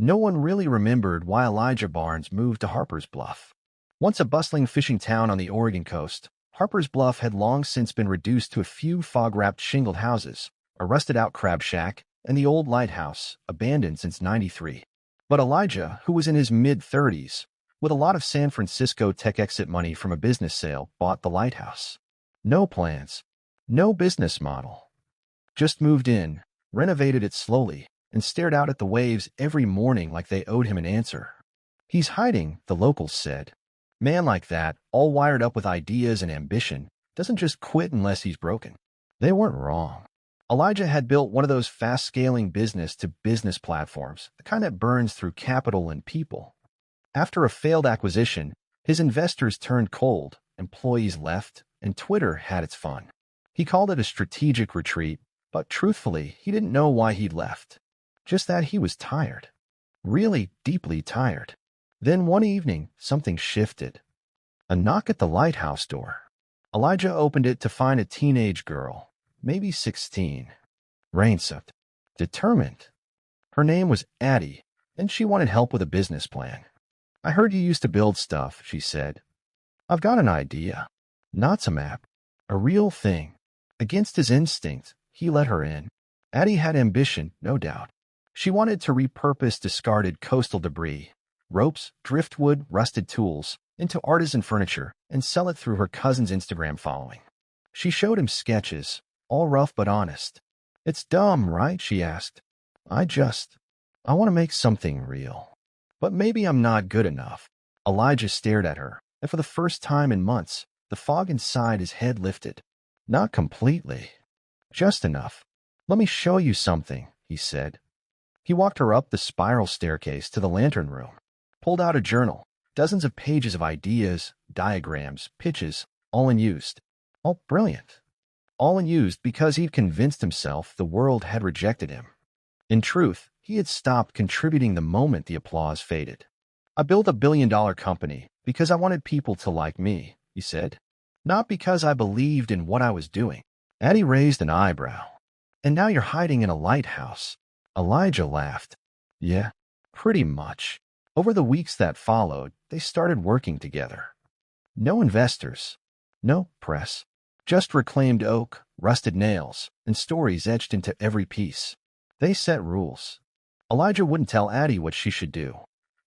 No one really remembered why Elijah Barnes moved to Harper's Bluff. Once a bustling fishing town on the Oregon coast, Harper's Bluff had long since been reduced to a few fog-wrapped shingled houses, a rusted-out crab shack, and the old Lighthouse, abandoned since '93. But Elijah, who was in his mid-30s, with a lot of San Francisco tech exit money from a business sale, bought the Lighthouse. No plans, no business model. Just moved in, renovated it slowly, and stared out at the waves every morning like they owed him an answer. He's hiding, the locals said. Man like that, all wired up with ideas and ambition, doesn't just quit unless he's broken. They weren't wrong. Elijah had built one of those fast-scaling business-to-business platforms, the kind that burns through capital and people. After a failed acquisition, his investors turned cold, employees left, and Twitter had its fun. He called it a strategic retreat, but truthfully, he didn't know why he'd left. Just that he was tired. Really deeply tired. Then one evening, something shifted. A knock at the Lighthouse door. Elijah opened it to find a teenage girl, maybe 16. Rain-soaked. Determined. Her name was Addie, and she wanted help with a business plan. I heard you used to build stuff, she said. I've got an idea. Not some app. A real thing. Against his instinct, he let her in. Addie had ambition, no doubt. She wanted to repurpose discarded coastal debris, ropes, driftwood, rusted tools, into artisan furniture and sell it through her cousin's Instagram following. She showed him sketches, all rough but honest. It's dumb, right? She asked. I want to make something real. But maybe I'm not good enough. Elijah stared at her, and for the first time in months, the fog inside his head lifted. Not completely. Just enough. Let me show you something, he said. He walked her up the spiral staircase to the lantern room, pulled out a journal, dozens of pages of ideas, diagrams, pitches, all unused. All brilliant. All unused because he'd convinced himself the world had rejected him. In truth, he had stopped contributing the moment the applause faded. I built a billion-dollar company because I wanted people to like me, he said. Not because I believed in what I was doing. Addie raised an eyebrow. And now you're hiding in a lighthouse. Elijah laughed. Yeah, pretty much. Over the weeks that followed, they started working together. No investors. No press. Just reclaimed oak, rusted nails, and stories etched into every piece. They set rules. Elijah wouldn't tell Addie what she should do,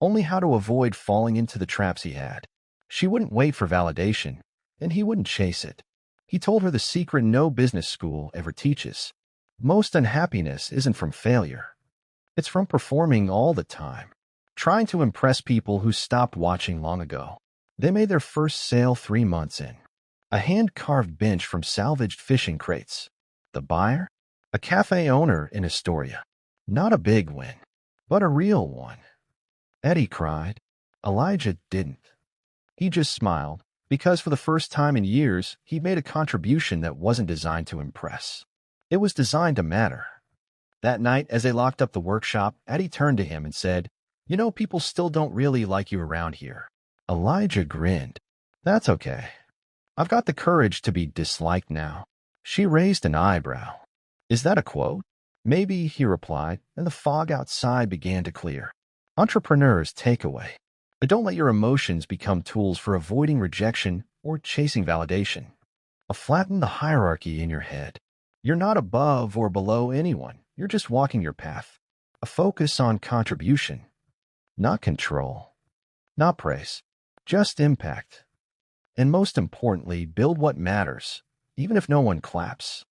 only how to avoid falling into the traps he had. She wouldn't wait for validation, and he wouldn't chase it. He told her the secret no business school ever teaches. Most unhappiness isn't from failure. It's from performing all the time, trying to impress people who stopped watching long ago. They made their first sale 3 months in. A hand-carved bench from salvaged fishing crates. The buyer? A cafe owner in Astoria. Not a big win, but a real one. Eddie cried. Elijah didn't. He just smiled, because for the first time in years, he'd made a contribution that wasn't designed to impress. It was designed to matter. That night, as they locked up the workshop, Addie turned to him and said, You know, people still don't really like you around here. Elijah grinned. That's okay. I've got the courage to be disliked now. She raised an eyebrow. Is that a quote? Maybe, he replied, and the fog outside began to clear. Entrepreneur's takeaway. But don't let your emotions become tools for avoiding rejection or chasing validation. Flatten the hierarchy in your head. You're not above or below anyone. You're just walking your path. A focus on contribution, not control, not praise, just impact. And most importantly, build what matters, even if no one claps.